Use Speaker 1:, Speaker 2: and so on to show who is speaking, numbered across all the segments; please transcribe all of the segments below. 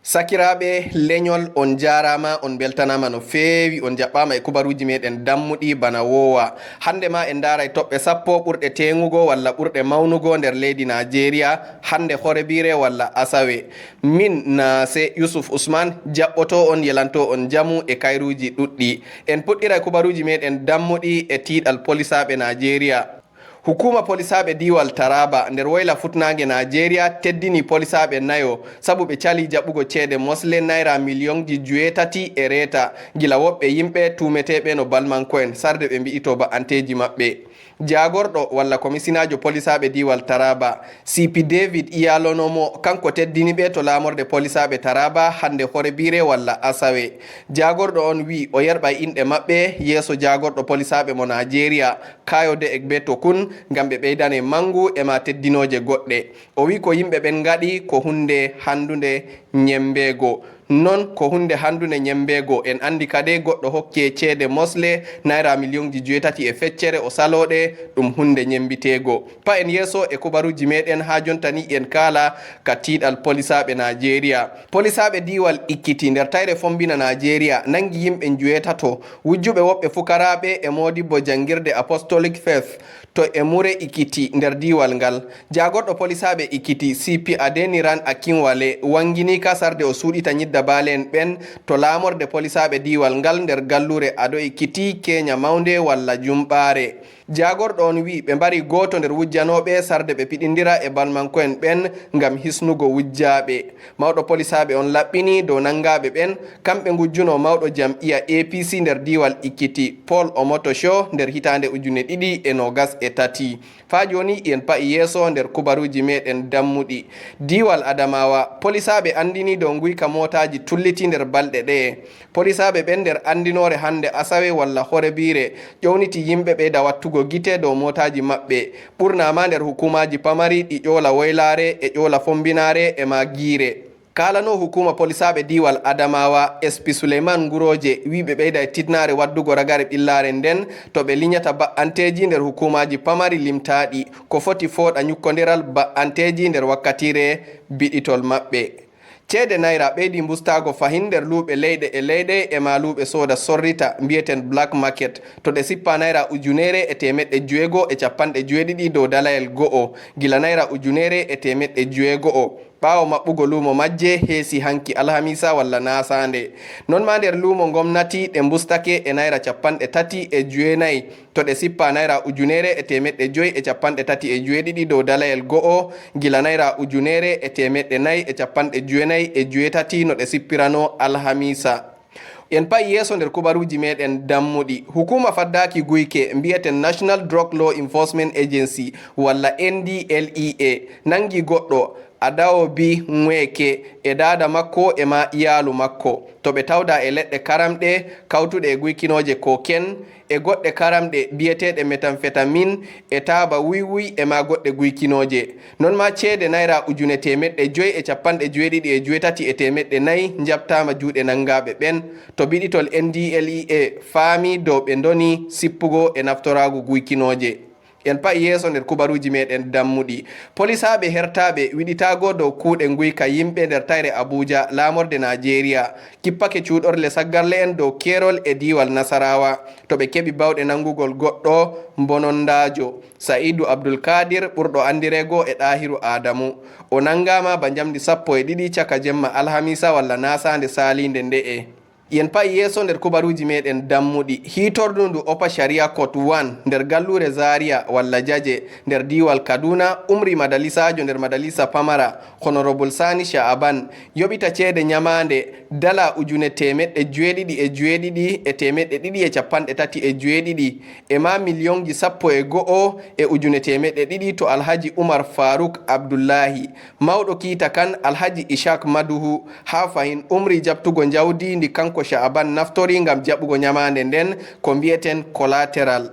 Speaker 1: Sakiraɓe leñol on jarama on beltanama no fewi on jaɓɓama e kubaruji meɗen dammuɗi bana wowa. Hande ma en daray toɓɓe sappo ɓurɗe teŋugo walla ɓurɗe maunugo nder leydi Nigeria, hande Hoore-biire walla Asawe. Min Nase Yusuf Usman jaɓɓoto on yelanto on jamu e kayruji ɗuɗɗi. En puɗɗiray kubaruji meɗen dammuɗi e tiiɗal polisaɓe Nigeria. Hukuma polisaɓe diwal Taraba nder woyla futnage Nigeria teddini polisaɓe nayo sabu ɓe cali jaɓugo ceede mosle naira millionji 7 e reta gila woɓɓe yimɓe tumeteɓe no balmanko'en sarde ɓe mbi'ito ba'anteji maɓɓe. Jagorɗo walla komisinajo polisaɓe diwal Taraba CP David Iyalonomo kanko teddini ɓe to lamorde polisaɓe Taraba hande Hoore-biire walla Asawe. Jagorɗo on wi o yerɓay inɗe maɓɓe yeso jagorɗo polisaɓe mo Nigeria Kayode Egbetokun ngam ɓe ɓeydane mangu e ma teddinoje goɗɗe. O wi ko yimɓe ɓen gaɗi ko hunde handude nyembego. Non ko hunde handude nyembego en andi kade goɗɗo hokke ceede mosle naira millionji 7 e feccere o saloɗe ɗum hunde nyembitego. Pa en yeso e kubaruji meɗen ha jontani en kala ka tiiɗal polisaɓe Nigeria. Polisaɓe diwal Ikkiti nder tayre fombina Nigeria nangi yimɓe 7 wujjuɓe woɓɓe fukaraɓe e modibbo jangirde Apostolic Faith to e mure Ikkiti nder diwal ngal. Jagorɗo polisaɓe Ikkiti CP Adeniran Akinwale wangini ka sarde o suɗita nyidda balen ɓen to lamorde polisaɓe diwal ngal nder gallure Ado Ikkiti Kenya Maunde walla Jumɓare. Jagorɗo on wi ɓe mbari goto nder wujjanoɓe sarde ɓe piɗindira e balmanko'en ɓen ngam hisnugo wujjaɓe. Mawɗo polisaɓe on laɓɓini dow nangaɓe ɓen kamɓe gujjuno mawɗo jam'iya APC nder diwal Ikkiti Paul Omotosho nder hitande 2023. Fa joni en pa'i yeso nder kubaruji meɗen dammuɗi. Diwal Adamawa polisaɓe andini dow guyka motaji tulliti nder balɗe ɗe. Polisaɓe ɓen nder andinore hande Asawe walla Hoore-biire ƴowniti yimɓe ɓeyda wattugo gite dow motaji maɓɓe ɓurna ma nder hukumaji pamari ɗi ƴola Woylare e ƴola Fombinare e ma Giire. Kalano hukuma polisaɓe diwal Adamawa SP Suleiman Guroje wi ɓe ɓeyda e tidnare waddugo ragare ɓillare nden to ɓe linyata ba'anteji nder hukumaji pamari limtaɗi ko foti foɗa nyukkodiral ba'anteji nder wakkatire biɗitol maɓɓe. Ceede naira ɓeydi bustago fahin nder luɓe leyɗe e leyɗe e ma luɓe soda sorrita mbiyeten black market to ɗe sippa naira 1,750 dow dalayel go'o gila naira 1,750. ɓawo maɓɓugo lumo majje heesi hanki alhamisa walla nasande. Non ma nder lumo gomnati ɗe bustake e naira 39 to ɗe sippa naira 1,537 dow dalayel go'o gila naira 1,498 no ɗe sippirano alhamisa. En pa'i yeso nder kubaruji meɗen dammuɗi. Hukuma faddaki guyke mbiyeten National Drug Law Enforcement Agency walla NDLEA nangi goɗɗo Adaobi Nweke e dada makko e ma iyalu makko to ɓe tawda e leɗɗe karamɗe kawtuɗe e guykinoje koken e goɗɗe karamɗe biyeteɗe methamphetamine e taba wiwi e ma goɗɗe guykinoje. Non ma ceede naira 598,4 jabtama juuɗe nangaɓe ɓen to biɗitol NDLEA faami dow ɓe doni sippugo e naftorago guykinoje. En pa'i yeso nder kubaruji meɗen dammuɗi. Polisaɓe hertaɓe wiɗitago dow kuuɗe guyka yimɓe nder tayre Abuja lamorde Nigeria kippake cuuɗorle saggarle en dow kerol e diwal Nasarawa to ɓe keɓi bawɗe nangugol goɗɗo bonondajo Sa'idu Abdulkadir ɓurɗo andirego e Ɗahiru Adamu. O nangama ba jamdi 12 caka jemma alhamisa walla nasande salinde nde'e. Yen pa'i yeso nder kubaruji meɗen dammuɗi. Hitordundu Opa Sharia Court 1 nder gallure Zaria walla Jaje nder diwal Kaduna umri madalisajo nder madalisa pamara Honorable Sani Sha'aban yoɓita ceede nyamande dala 7,737 e ma millionji 11,200 to Alhaji Umar Faruk Abdullahi. Mawɗo kiita kan Alhaji Ishaq Maduhu ha fahin umri jabtugo jawdi ndi kanko Sha'aban naftori ngam jaɓugo nyamande nden ko mbiyeten collateral.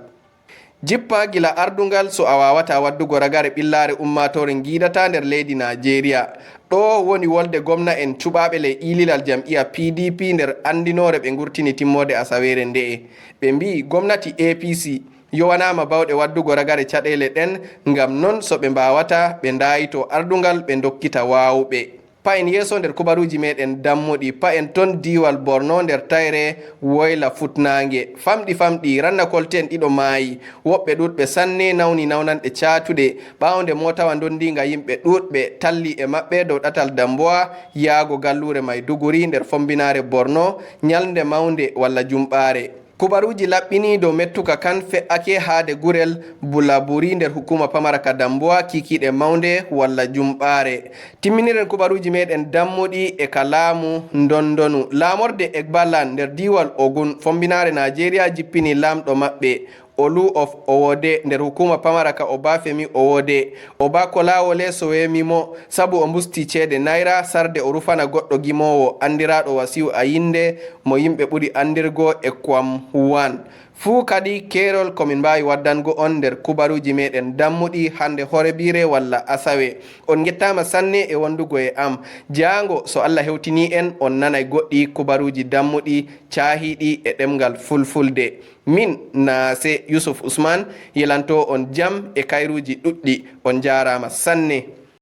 Speaker 1: Jippa gila ardungal so a wawata waddugo ragare ɓillare ummatore giidata nder leydi Nigeria. Ɗo woni wolde gomna en cuɓaɓe le ililal jam'iya PDP nder andinore ɓe gurtini timmode asawere nde'e. Ɓe mbi gomnati APC yowanama bawɗe waddugo ragare caɗele ɗen ngam non so ɓe mbawata ɓe ndayi to ardungal ɓe dokkita wawuɓe. pa en yeso nder kubaruji meɗen dammuɗi pa en ton diwal Borno nder tayre woyla futnange famɗi ranna kolten ɗiɗo maayi woɓɓe ɗuɗɓe sanne nawni nawnanɗe catuɗe ɓawde motawa dondinga yimɓe ɗuɗɓe talli e maɓɓe dow ɗatal Damboa yaago gallure Maiduguri nder fombinare Borno nyalde mawnde walla jumɓare. Kubaruuji laɓɓini dow mettuka kan fe'ake haade gurel Bulaburi nder hukuma pamara ka Damboa kikiɗe mawnde walla jumɓare. Timminiren kubaruuji meɗen dammuɗi e ka laamu dondonu. Laamorde Egbaland nder diwal Ogun fombinare Nigeria jippini lamɗo maɓɓe Olu of Owode nder hukuma pamara ka Obafemi Owode. Oba Kolawole sowemimo sabu o busti ceede naira sarde o rufana goɗɗo gimowo andiraɗo Wasiu Ayinde mo yimɓe ɓuri andirgo e Kwam Wan. Fuu kadi kerol komin mbawi waddango on nder kubaruji meɗen dammuɗi hande Hoore-biire walla Asawe. On gettama sanne e wondugo e am. Jango so Allah hewtini en on nanay goɗɗi kubaruji dammuɗi cahiɗi e ɗemgal fulfulde. Min Naase Yusuf Usman yelanto on jam e kayruji ɗuɗɗi. On jarama sanne.